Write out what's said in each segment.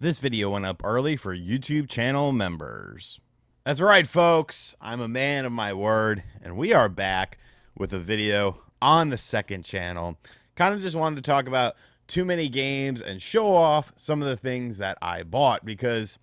This video went up early for YouTube channel members. That's right, folks. I'm a man of my word, and we are back with a video on the second channel. Kind of just wanted to talk about too many games and show off some of the things that I bought because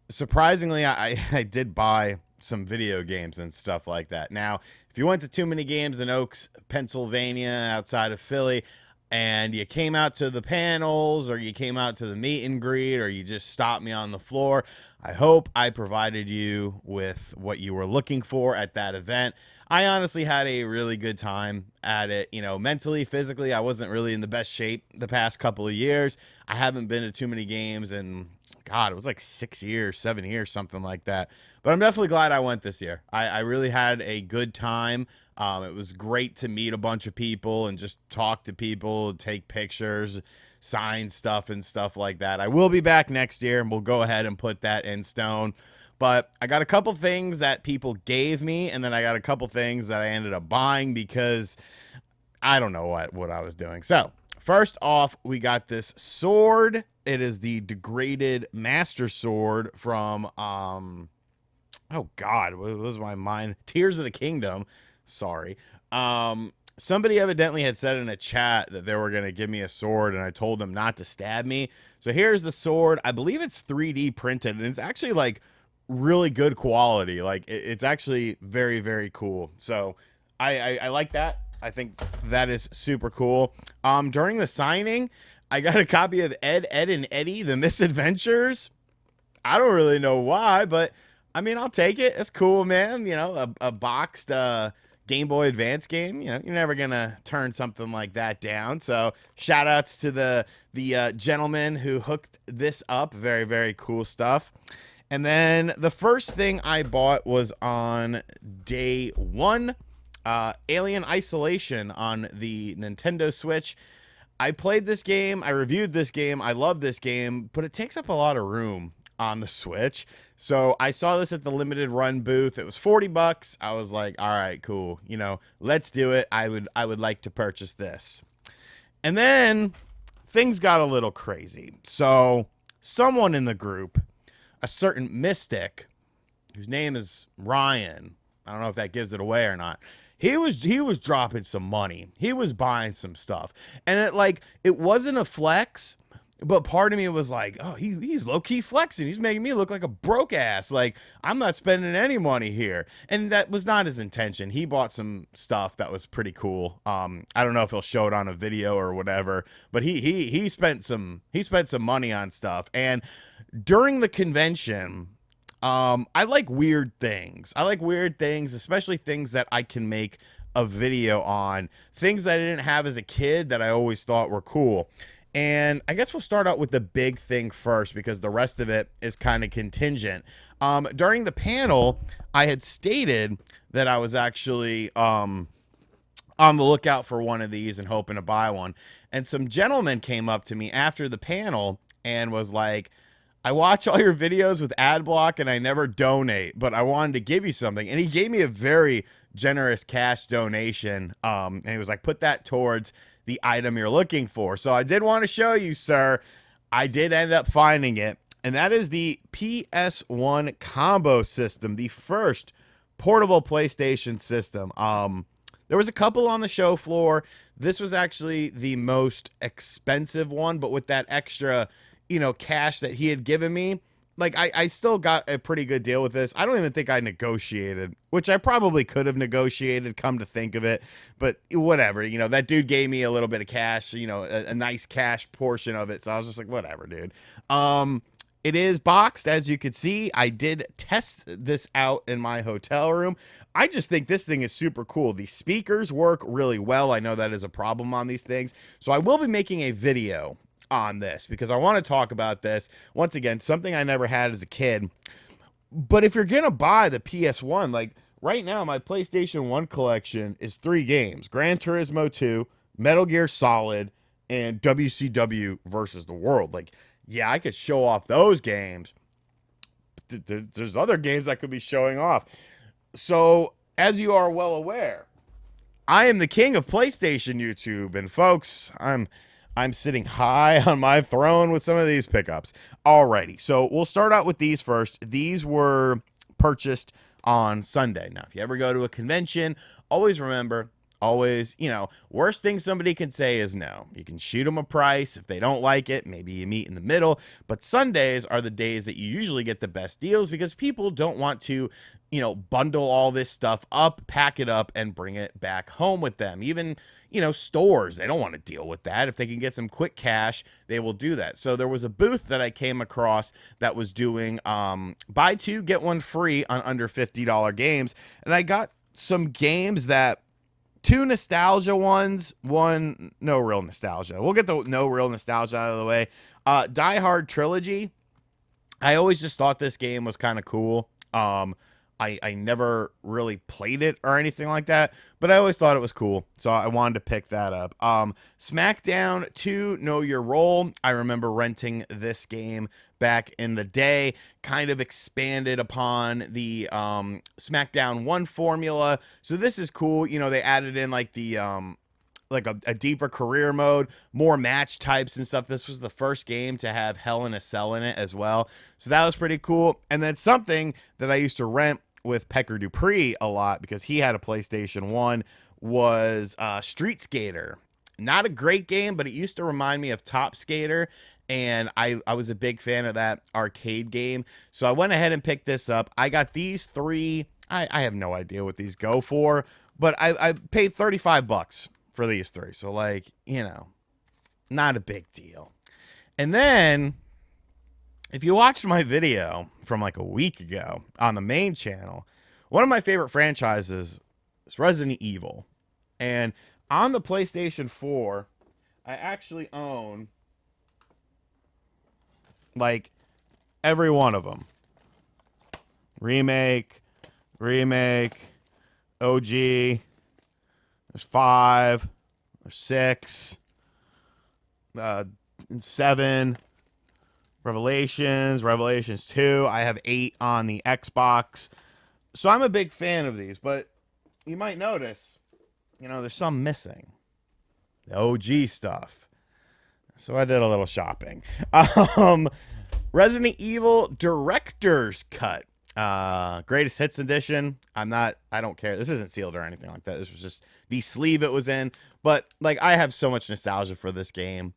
surprisingly, I did buy some video games and stuff like that. Now, if you went to Too Many Games in Oaks, Pennsylvania, outside of Philly, and you came out to the panels or you came out to the meet and greet or you just stopped me on the floor, I hope I provided you with what you were looking for at that event. I honestly had a really good time at it. You know, mentally, physically, I wasn't really in the best shape the past couple of years. I haven't been to too many games and God, it was like 6 years, 7 years, something like that. But I'm definitely glad I went this year. I really had a good time. It was great to meet a bunch of people and just talk to people, take pictures, sign stuff and stuff like that. I will be back next year and we'll go ahead and put that in stone. But I got a couple things that people gave me, and then I got a couple things that I ended up buying because I don't know what I was doing. So first off, we got this sword. It is the degraded master sword from oh God, what was my mind? Tears of the Kingdom. Sorry. Somebody evidently had said in a chat that they were going to give me a sword, and I told them not to stab me. So here's the sword. I believe it's 3D printed, and it's actually like really good quality. Like it's actually very, very cool. So I like that. I think that is super cool. During the signing, I got a copy of Ed, Ed and Eddie, The Misadventures. I don't really know why, but I mean, I'll take it. It's cool, man. You know, a boxed Game Boy Advance game. You know, you're never gonna turn something like that down. So, shout outs to the gentleman who hooked this up. Very, very cool stuff. And then the first thing I bought was on day one, Alien Isolation on the Nintendo Switch. I played this game. I reviewed this game. I love this game, but it takes up a lot of room on the Switch. So I saw this at the limited run booth. It was 40 bucks. I was like, all right, cool. You know, let's do it. I would like to purchase this. And then things got a little crazy. So someone in the group, a certain mystic, whose name is Ryan, I don't know if that gives it away or not. He was dropping some money. He was buying some stuff. And it wasn't a flex, but part of me was like, oh, he's low-key flexing. He's making me look like a broke ass. Like, I'm not spending any money here. And that was not his intention. He bought some stuff that was pretty cool. I don't know if he'll show it on a video or whatever, but he spent some money on stuff. And during the convention, I like weird things. I like weird things, especially things that I can make a video on. Things that I didn't have as a kid that I always thought were cool. And I guess we'll start out with the big thing first because the rest of it is kind of contingent. During the panel, I had stated that I was actually on the lookout for one of these and hoping to buy one. And some gentleman came up to me after the panel and was like, I watch all your videos with ad block and I never donate, but I wanted to give you something. And he gave me a very generous cash donation. And he was like, put that towards the item you're looking for. So I did want to show you, sir. I did end up finding it. And that is the PS1 Combo system, the first portable PlayStation system. There was a couple on the show floor. This was actually the most expensive one, but with that extra, you know, cash that he had given me, like I still got a pretty good deal with this. I don't even think I negotiated, which I probably could have negotiated, come to think of it, but whatever. You know, that dude gave me a little bit of cash, you know, a nice cash portion of it. So I was just like, whatever, dude. It is boxed, as you could see. I did test this out in my hotel room. I just think this thing is super cool. The speakers work really well. I know that is a problem on these things. So I will be making a video on this because I want to talk about this. Once again, something I never had as a kid. But if you're going to buy the PS1, like right now, my PlayStation 1 collection is 3 games: Gran Turismo 2, Metal Gear Solid, and WCW versus the World. Like, yeah, I could show off those games. There's other games I could be showing off. So, as you are well aware, I am the king of PlayStation YouTube. And folks, I'm sitting high on my throne with some of these pickups. Alrighty, so we'll start out with these first. These were purchased on Sunday. Now, if you ever go to a convention, always remember, always, worst thing somebody can say is no. You can shoot them a price. If they don't like it, maybe you meet in the middle. But Sundays are the days that you usually get the best deals because people don't want to, bundle all this stuff up, pack it up, and bring it back home with them. Even, stores, they don't want to deal with that. If they can get some quick cash, they will do that. So there was a booth that I came across that was doing buy two, get one free on under $50 games. And I got some games that, two nostalgia ones, one no real nostalgia. We'll get the no real nostalgia out of the way. Hard Trilogy. I always just thought this game was kind of cool. I never really played it or anything like that, but I always thought it was cool, so I wanted to pick that up. Smackdown II, Know Your Role. I remember renting this game back in the day, kind of expanded upon the Smackdown 1 formula, so this is cool. They added in like the like a deeper career mode, more match types and stuff. This was the first game to have Hell in a Cell in it as well, so that was pretty cool. And then something that I used to rent with Pecker Dupree a lot because he had a PlayStation 1 was Street Skater. Not a great game, but it used to remind me of Top Skater, and I was a big fan of that arcade game, so I went ahead and picked this up. I got these three. I have no idea what these go for, but I paid $35 for these three, so like, not a big deal. And then if you watched my video from like a week ago on the main channel, one of my favorite franchises is Resident Evil. And on the PlayStation 4, I actually own like every one of them. Remake, OG, there's 5, there's 6, 7, Revelations 2. I have 8 on the Xbox. So I'm a big fan of these, but you might notice, there's some missing. The OG stuff. So I did a little shopping. Resident Evil Director's Cut. Greatest Hits Edition. I don't care. This isn't sealed or anything like that. This was just the sleeve it was in. But like, I have so much nostalgia for this game,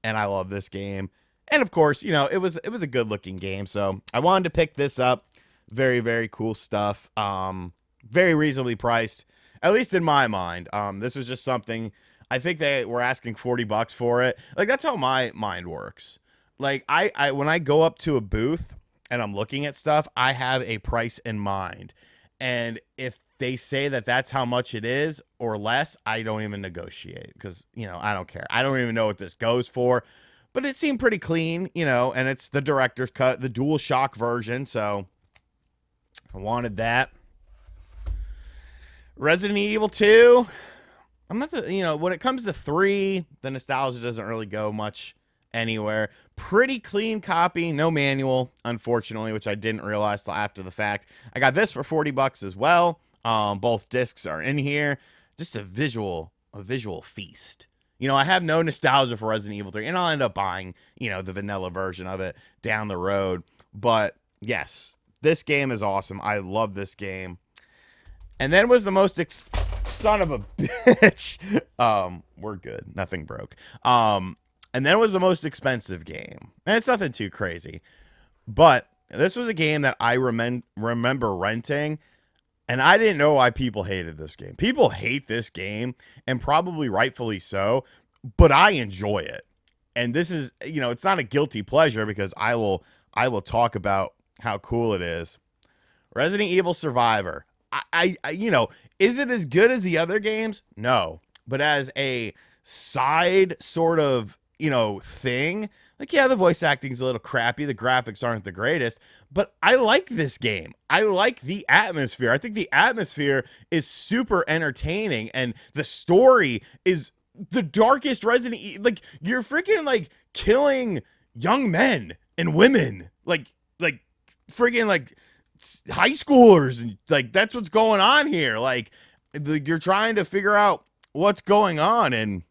and I love this game. And of course, it was a good looking game, so I wanted to pick this up. Very, very cool stuff. Very reasonably priced, at least in my mind. This was just something. I think they were asking $40 for it. Like, that's how my mind works. Like, I when I go up to a booth and I'm looking at stuff, I have a price in mind, and if they say that that's how much it is or less, I don't even negotiate because I don't care. I don't even know what this goes for. But it seemed pretty clean, and it's the director's cut, the dual shock version, so I wanted that. Resident Evil 2, I'm not when it comes to 3, the nostalgia doesn't really go much anywhere. Pretty clean copy, no manual, unfortunately, which I didn't realize till after the fact. I got this for $40 as well. Both discs are in here. Just a visual feast. I have no nostalgia for Resident Evil 3, and I'll end up buying, the vanilla version of it down the road. But yes, this game is awesome. I love this game. And then was the most son of a bitch. We're good. Nothing broke. And then was the most expensive game. And it's nothing too crazy. But this was a game that I remember renting, and I didn't know why people hated this game. People hate this game, and probably rightfully so, but I enjoy it. And this is, it's not a guilty pleasure because I will talk about how cool it is. Resident Evil Survivor. I is it as good as the other games? No. But as a side sort of, thing, like, yeah, the voice acting's a little crappy. The graphics aren't the greatest, but I like this game. I like the atmosphere. I think the atmosphere is super entertaining, and the story is the darkest Resident Evil. Like, you're freaking, like, killing young men and women. Like freaking, like, high schoolers. And, like, that's what's going on here. Like, you're trying to figure out what's going on, and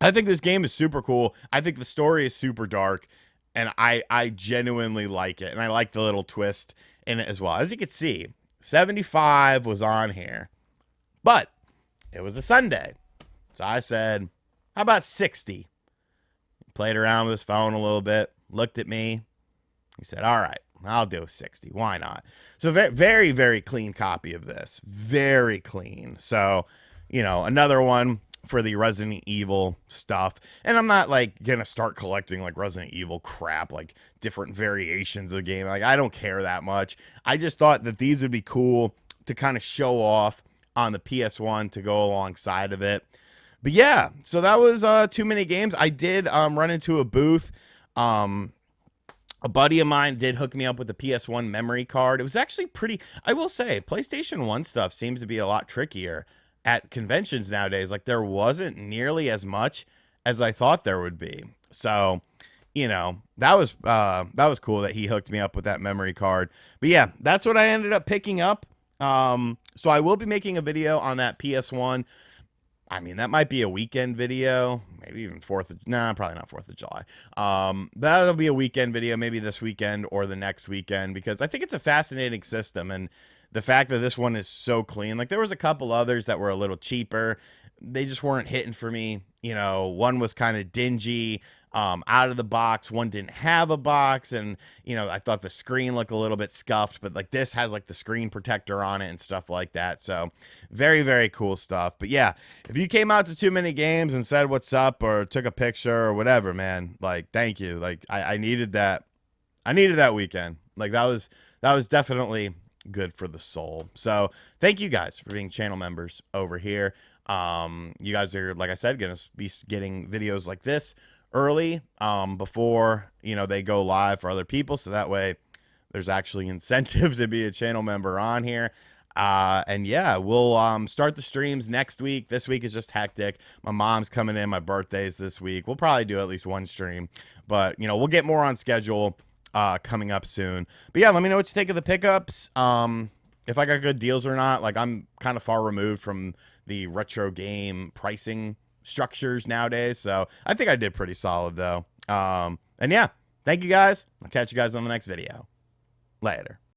I think this game is super cool. I think the story is super dark, and I genuinely like it, and I like the little twist in it as well. As you can see, 75 was on here, but it was a Sunday, so I said, "How about 60?" Played around with his phone a little bit, looked at me. He said, "All right, I'll do 60. Why not?" So very, very, very clean copy of this. Very clean. So, another one for the Resident Evil stuff. And I'm not like gonna start collecting like Resident Evil crap, like different variations of the game. Like, I don't care that much. I just thought that these would be cool to kind of show off on the PS1 to go alongside of it. But yeah, so that was too many games. I did run into a booth. A buddy of mine did hook me up with a PS1 memory card. It was actually pretty, I will say, PlayStation 1 stuff seems to be a lot trickier at conventions nowadays. Like, there wasn't nearly as much as I thought there would be. So, that was cool that he hooked me up with that memory card. But yeah, that's what I ended up picking up. So I will be making a video on that PS1. I mean, that might be a weekend video, maybe even probably not 4th of July. That'll be a weekend video, maybe this weekend or the next weekend, because I think it's a fascinating system. And the fact that this one is so clean, like there was a couple others that were a little cheaper. They just weren't hitting for me. One was kind of dingy, out of the box. One didn't have a box, and I thought the screen looked a little bit scuffed, but like this has like the screen protector on it and stuff like that. So very, very cool stuff. But yeah, if you came out to too many games and said what's up or took a picture or whatever, man, like thank you. Like I needed that. I needed that weekend. Like that was definitely good for the soul. So thank you guys for being channel members over here. You guys are, like I said, gonna be getting videos like this early, before they go live for other people, so that way there's actually incentive to be a channel member on here. And yeah, we'll start the streams next week. This week is just hectic. My mom's coming in, my birthday's this week. We'll probably do at least one stream, but we'll get more on schedule coming up soon. But yeah, let me know what you think of the pickups, if I got good deals or not. Like, I'm kind of far removed from the retro game pricing structures nowadays, so I think I did pretty solid though. And yeah, thank you guys. I'll catch you guys on the next video. Later.